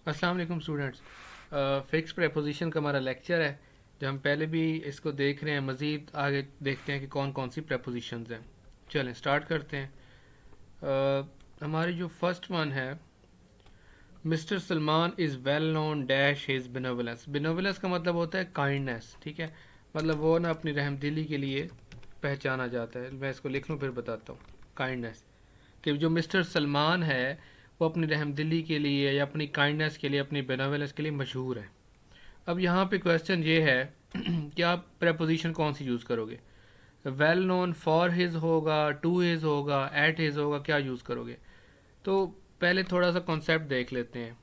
अस्सलाम वालेकुम students. Fix preposition का हमारा लेक्चर है जो हम पहले भी इसको देख रहे हैं। मज़ीद आगे देखते हैं कि कौन कौन सी प्रेपोजिशंस हैं। चलें स्टार्ट करते हैं। हमारी जो फर्स्ट वन है, mister Salman is well known dash his benevolence. Benevolence का मतलब होता है काइंडनेस, ठीक है। मतलब वो ना अपनी रहमदिली के लिए पहचाना जाता है। मैं इसको लिख लूँ फिर बताता हूँ। काइंडनेस, कि जो मिस्टर सलमान है वो अपनी रहमदिली के लिए या अपनी काइंडनेस के लिए, अपनी बेनोवेलेंस के लिए मशहूर है। अब यहाँ पे क्वेश्चन ये है कि आप प्रेपोजिशन कौन सी यूज़ करोगे। वेल नोन फॉर हिज होगा, टू हिज होगा, एट हिज होगा, क्या यूज़ करोगे। तो पहले थोड़ा सा कॉन्सेप्ट देख लेते हैं।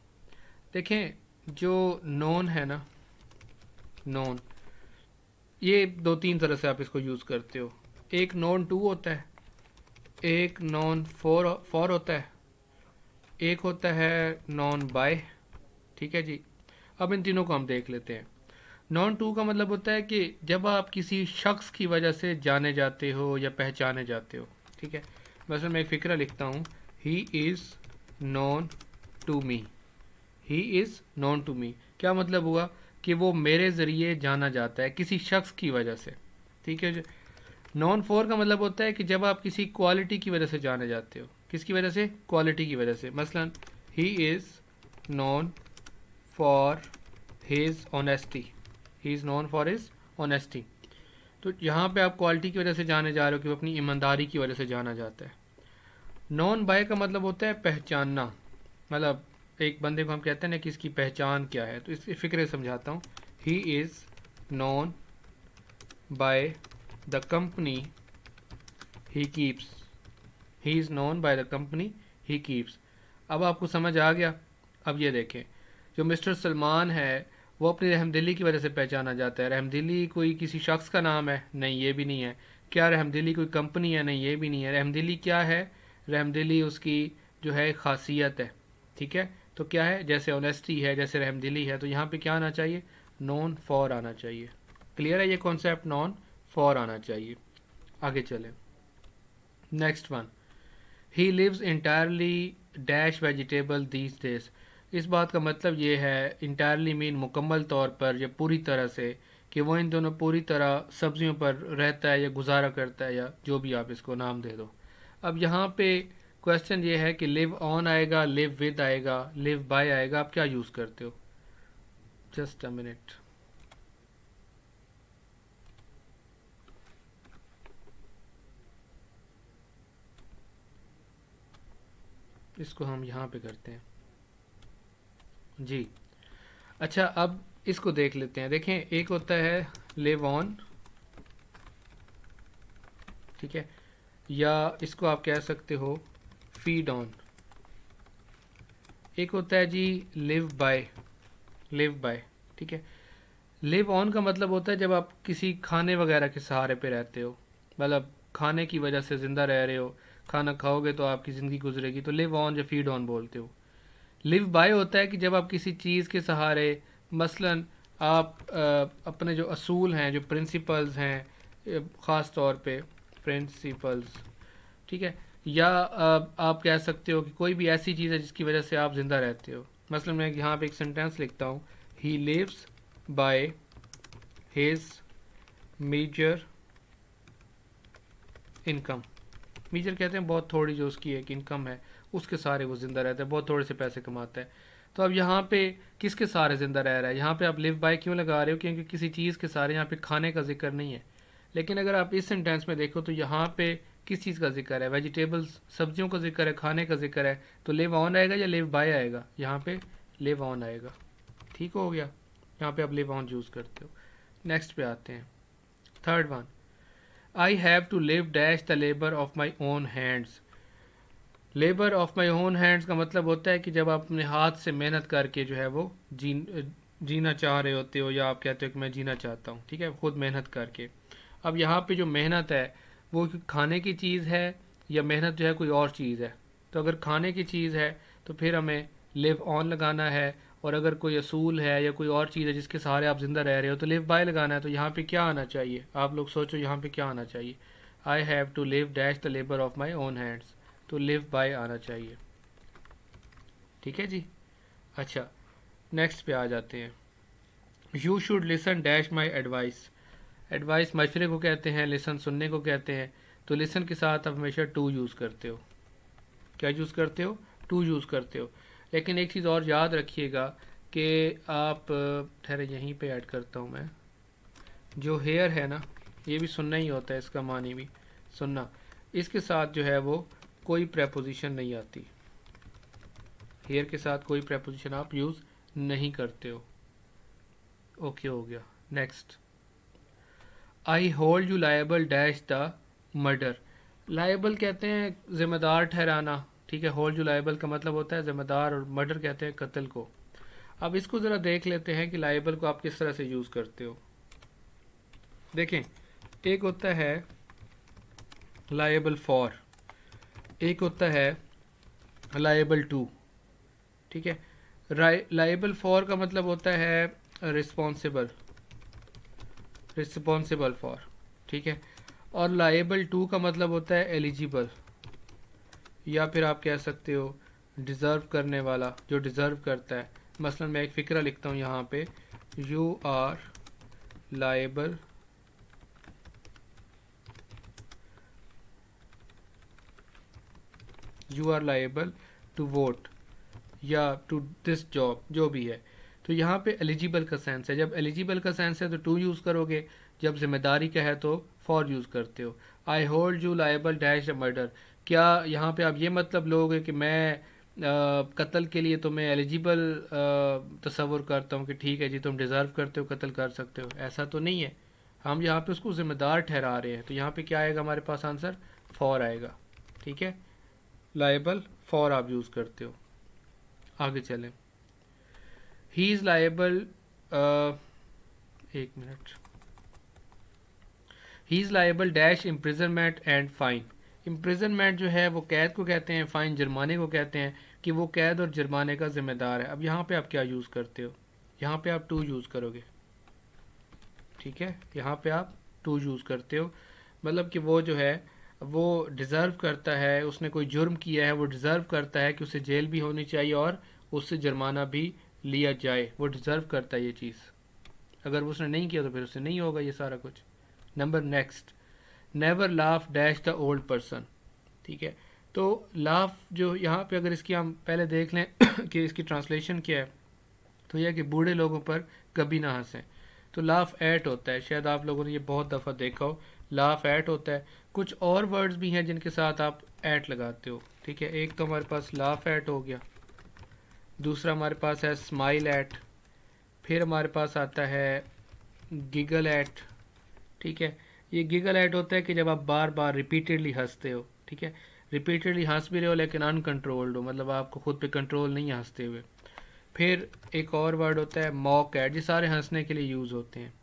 देखें, जो नोन है ना, नोन, ये दो तीन तरह से आप इसको यूज़ करते हो। एक नॉन टू होता है, एक नॉन फोर फोर होता है, एक होता है नॉन बाय। ठीक है जी। अब इन तीनों को हम देख लेते हैं। नॉन टू का मतलब होता है कि जब आप किसी शख्स की वजह से जाने जाते हो या पहचाने जाते हो। ठीक है। वैसे मैं एक फ़िक्रा लिखता हूँ, he is known to me. He is known to me क्या मतलब हुआ कि वो मेरे ज़रिए जाना जाता है किसी शख्स की वजह से। ठीक है। नॉन फोर का मतलब होता है कि जब आप किसी क्वालिटी की वजह से जाने जाते हो। किसकी वजह से? क्वालिटी की वजह से। मसलन ही is non for his honesty. He is non for his honesty. तो यहाँ पे आप क्वालिटी की वजह से जाने जा रहे हो कि वो अपनी ईमानदारी की वजह से जाना जाता है। नॉन बाय का मतलब होता है पहचानना। मतलब एक बंदे को हम कहते हैं ना कि इसकी पहचान क्या है, तो इसकी फ़िक्र समझाता हूँ। He is known by the company he keeps. He is known by the company he keeps. अब आपको समझ आ गया। अब ये देखें, जो मिस्टर सलमान है वो अपनी रहमदिली की वजह से पहचाना जाता है। रहमदिली कोई किसी शख्स का नाम है? नहीं, ये भी नहीं है। क्या रहमदिली कोई कंपनी है? नहीं, ये भी नहीं है। रहमदिली क्या है? रहमदिली उसकी जो है खासियत है। ठीक है। तो क्या है? जैसे ऑनेस्टी है, जैसे रहमदिली है, तो यहाँ पे क्या आना चाहिए? नॉन फॉर आना चाहिए। क्लियर है ये कॉन्सेप्ट? नॉन फॉर आना चाहिए। आगे चलें। Next one, he lives entirely dash vegetable these days. इस बात का मतलब ये है, इंटायरली मीन मुकम्मल तौर पर या पूरी तरह से, कि वो इन दोनों पूरी तरह सब्जियों पर रहता है या गुजारा करता है, या जो भी आप इसको नाम दे दो। अब यहाँ पे क्वेश्चन ये है कि लिव ऑन आएगा, लिव विद आएगा, लिव बाय आएगा, आप क्या यूज़ करते हो? जस्ट अ मिनट, इसको हम यहाँ पे करते हैं जी। अच्छा, अब इसको देख लेते हैं। देखें, एक होता है लिव ऑन, ठीक है, या इसको आप कह सकते हो फीड ऑन। एक होता है जी लिव बाय, लिव बाय, ठीक है। लिव ऑन का मतलब होता है जब आप किसी खाने वगैरह के सहारे पे रहते हो, मतलब खाने की वजह से ज़िंदा रह रहे हो। खाना खाओगे तो आपकी ज़िंदगी गुजरेगी, तो लिव ऑन या फीड ऑन बोलते हो। लिव बाय होता है कि जब आप किसी चीज़ के सहारे, मसलन आप अपने जो असूल हैं, जो प्रिंसिपल्स हैं, ख़ास तौर पे प्रिंसिपल्स, ठीक है, या आप कह सकते हो कि कोई भी ऐसी चीज़ है जिसकी वजह से आप ज़िंदा रहते हो। मसलन मैं यहाँ पे एक सेंटेंस लिखता हूँ, he lives by his major income. Major कहते हैं बहुत थोड़ी जो उसकी एक इनकम है, उसके सहारे वो ज़िंदा रहता है, बहुत थोड़े से पैसे कमाता है। तो अब यहाँ पे किसके सहारे ज़िंदा रह रहा है? यहाँ पे आप लिव बाय क्यों लगा रहे हो? क्योंकि किसी चीज़ के सहारे, यहाँ पे खाने का जिक्र नहीं है। लेकिन अगर आप इस सेंटेंस में देखो तो यहाँ पे किस चीज़ का जिक्र है? वेजिटेबल्स, सब्जियों का जिक्र है, खाने का जिक्र है। तो लिव ऑन आएगा या लिव बाय आएगा? यहाँ पे लिव ऑन आएगा। ठीक हो गया। यहाँ पे आप लिव ऑन यूज़ करते हो। नेक्स्ट पे आते हैं, third one, I have to live dash the labour of my own hands. Labour of my own hands का मतलब होता है कि जब आप अपने हाथ से मेहनत करके जो है वो जीना चाह रहे होते हो, या आप कहते हो कि मैं जीना चाहता हूँ, ठीक है, खुद मेहनत करके। अब यहाँ पे जो मेहनत है वो खाने की चीज़ है, या मेहनत जो है कोई और चीज़ है। तो अगर खाने की चीज़ है तो फिर हमें लिव ऑन लगाना है, और अगर कोई असूल है या कोई और चीज़ है जिसके सहारे आप ज़िंदा रह रहे हो तो लिव बाय लगाना है। तो यहाँ पे क्या आना चाहिए? आप लोग सोचो यहाँ पे क्या आना चाहिए। I have to live dash the labour of my own hands, तो लिव बाय आना चाहिए। ठीक है जी। अच्छा, नेक्स्ट पे आ जाते हैं। You should listen dash my advice. Advice मशवरे को कहते हैं, लिसन सुनने को कहते हैं। तो लिसन के साथ आप हमेशा टू यूज़ करते हो। क्या यूज़ करते हो? टू यूज़ करते हो। लेकिन एक चीज़ और याद रखिएगा कि आप ठहरे यहीं पे ऐड करता हूँ मैं। जो हेयर है ना, ये भी सुनना ही होता है, इसका मानी भी सुनना। इसके साथ जो है वो कोई प्रेपोजिशन नहीं आती। हेयर के साथ कोई प्रेपोजिशन आप यूज़ नहीं करते हो। ओके हो गया। Next, I hold you liable dash the murder. Liable कहते हैं जिम्मेदार ठहराना, ठीक है। होल्ड यू लायबल का मतलब होता है जिम्मेदार, और मर्डर कहते हैं कत्ल को। अब इसको ज़रा देख लेते हैं कि लायबल को आप किस तरह से यूज़ करते हो। देखें, एक होता है लायबल फॉर, एक होता है लायबल टू, ठीक है। लायबल फॉर का मतलब होता है रिस्पॉन्सिबल, रिस्पॉन्सिबल फॉर, ठीक है। और लायबल टू का मतलब होता है एलिजिबल, या फिर आप कह सकते हो डिज़र्व करने वाला, जो डिज़र्व करता है। मसलन मैं एक फ़िक्रा लिखता हूँ यहाँ पे, you are liable to vote या टू दिस जॉब, जो भी है। तो यहाँ पे एलिजिबल का सेंस है। जब एलिजिबल का सेंस है तो टू यूज़ करोगे, जब जिम्मेदारी का है तो फॉर यूज़ करते हो। I hold you liable dash a murder. क्या यहाँ पे आप ये मतलब लोगे कि मैं कत्ल के लिए तुम्हें एलिजिबल तस्वुर करता हूँ कि ठीक है जी तुम डिज़र्व करते हो, कत्ल कर सकते हो? ऐसा तो नहीं है। हम यहाँ पे उसको ज़िम्मेदार ठहरा रहे हैं। तो यहाँ पे क्या आएगा हमारे पास आंसर? फॉर आएगा, ठीक है। लायबल फॉर आप यूज़ करते हो। आगे चलें। ही इज़ लायबल, एक minute, he is liable dash imprisonment and fine. Imprisonment जो है वो कैद को कहते हैं, फ़ाइन जुर्माने को कहते हैं, कि वो कैद और जुर्माने का ज़िम्मेदार है। अब यहाँ पे आप क्या यूज़ करते हो? यहाँ पे आप टू यूज़ करोगे, ठीक है। यहाँ पे आप टू यूज़ करते हो, मतलब कि वो जो है वो डिज़र्व करता है, उसने कोई जुर्म किया है, वो डिज़र्व करता है कि उसे जेल भी होनी चाहिए और उससे जुर्माना भी लिया जाए। वो डिज़र्व करता है ये चीज़। अगर उसने नहीं किया तो फिर उससे नहीं होगा ये सारा कुछ। Number next, never laugh dash the old person, ठीक है। तो लाफ जो यहाँ पे अगर इसकी हम पहले देख लें कि इसकी ट्रांसलेशन क्या है, तो यह कि बूढ़े लोगों पर कभी ना हंसें। तो लाफ एट होता है, शायद आप लोगों ने ये बहुत दफ़ा देखा हो, लाफ एट होता है। कुछ और वर्ड्स भी हैं जिनके साथ आप एट लगाते हो, ठीक है। एक तो हमारे पास लाफ एट हो गया, दूसरा हमारे पास है स्माइल एट, फिर हमारे पास आता है गिगल एट, ठीक है। ये गिगल एट होता है कि जब आप बार बार रिपीटेडली हंसते हो, ठीक है। रिपीटेडली हंस भी रहे हो लेकिन अनकंट्रोल्ड हो, मतलब आपको खुद पे कंट्रोल नहीं है हंसते हुए। फिर एक और वर्ड होता है मॉक एट, ये सारे हंसने के लिए यूज़ होते हैं,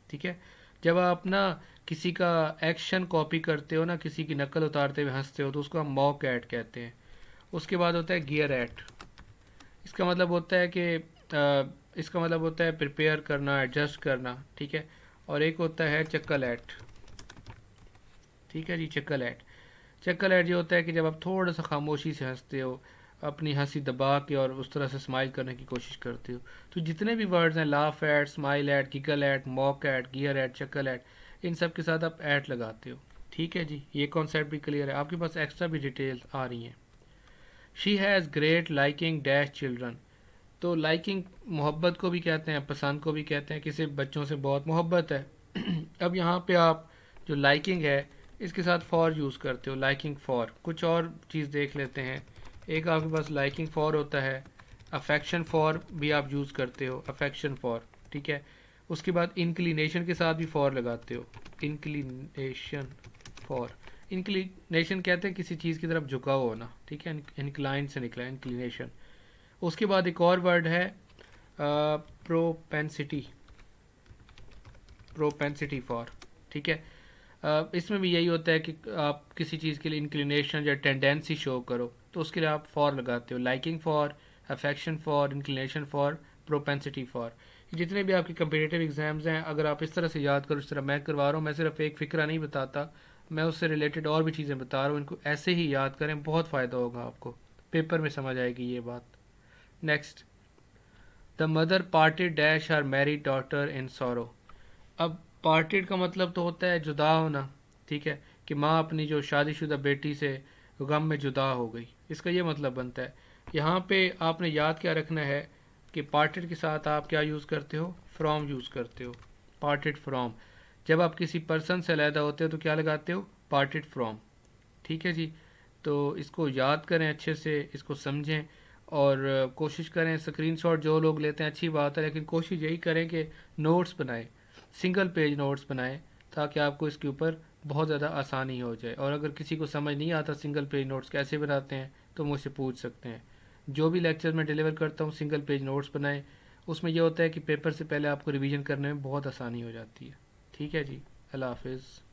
ठीक है। जब आप ना किसी का एक्शन कॉपी करते हो ना, किसी की नकल उतारते हुए हंसते हो, तो उसको हम मॉक एट कहते हैं। उसके बाद होता है गियर एट। इसका मतलब होता है कि इसका मतलब होता है प्रिपेयर करना, एडजस्ट करना, ठीक है। और एक होता है चक्कल एट, ठीक है जी, चक्कल एट। चक्कल एट ये होता है कि जब आप थोड़ा सा खामोशी से हंसते हो, अपनी हंसी दबा के और उस तरह से स्माइल करने की कोशिश करते हो। तो जितने भी वर्ड्स हैं, laugh at, smile at, giggle at, mock at, jeer at, chuckle at, इन सब के साथ आप एट लगाते हो, ठीक है जी। ये कॉन्सेप्ट भी क्लियर है, आपके पास एक्स्ट्रा भी डिटेल्स आ रही हैं। She has great liking dash children. तो लाइकिंग मोहब्बत को भी कहते हैं, पसंद को भी कहते हैं, किसी बच्चों से बहुत मोहब्बत है। अब यहाँ पे आप जो लाइकिंग है इसके साथ फॉर यूज़ करते हो, लाइकिंग फॉर। कुछ और चीज़ देख लेते हैं। एक आपके पास लाइकिंग फॉर होता है, अफेक्शन फॉर भी आप यूज़ करते हो, अफेक्शन फॉर, ठीक है। उसके बाद इंक्लिनेशन के साथ भी फॉर लगाते हो, इंक्लिनेशन फॉर। इंक्लिनेशन कहते हैं किसी चीज़ की तरफ झुकाव होना, ठीक है। इंक्लाइन से निकला इंक्लिनेशन। उसके बाद एक और वर्ड है प्रोपेंसिटी, प्रोपेंसिटी फॉर, ठीक है। इसमें भी यही होता है कि आप किसी चीज़ के लिए इंक्लिनेशन या टेंडेंसी शो करो, तो उसके लिए आप फॉर लगाते हो, liking for, affection for, inclination for, propensity for. जितने भी आपके कंपिटिटिव एग्जाम्स हैं, अगर आप इस तरह से याद करो, इस तरह मैं करवा रहा हूँ, मैं सिर्फ एक फ़िक्रा नहीं बताता, मैं उससे रिलेटेड और भी चीज़ें बता रहा हूँ। इनको ऐसे ही याद करें, बहुत फ़ायदा होगा आपको, पेपर में समझ आएगी ये बात। Next, the mother parted dash her married daughter in sorrow. अब पार्टेड का मतलब तो होता है जुदा होना, ठीक है, कि माँ अपनी जो शादीशुदा बेटी से गम में जुदा हो गई, इसका ये मतलब बनता है। यहाँ पे आपने याद क्या रखना है कि पार्टेड के साथ आप क्या यूज़ करते हो, फ्रॉम यूज़ करते हो, पार्टेड फ्रॉम। जब आप किसी पर्सन से अलहदा होते हो तो क्या लगाते हो, पार्टेड फ्रॉम। ठीक है जी। तो इसको याद करें अच्छे से, इसको समझें और कोशिश करें स्क्रीनशॉट जो लोग लेते हैं अच्छी बात है, लेकिन कोशिश यही करें कि नोट्स बनाएं, सिंगल पेज नोट्स बनाएं, ताकि आपको इसके ऊपर बहुत ज़्यादा आसानी हो जाए। और अगर किसी को समझ नहीं आता सिंगल पेज नोट्स कैसे बनाते हैं तो मुझसे पूछ सकते हैं। जो भी लेक्चर मैं डिलीवर करता हूँ सिंगल पेज नोट्स बनाएं, उसमें यह होता है कि पेपर से पहले आपको रिवीजन करने में बहुत आसानी हो जाती है। ठीक है जी, अल्लाह हाफिज़।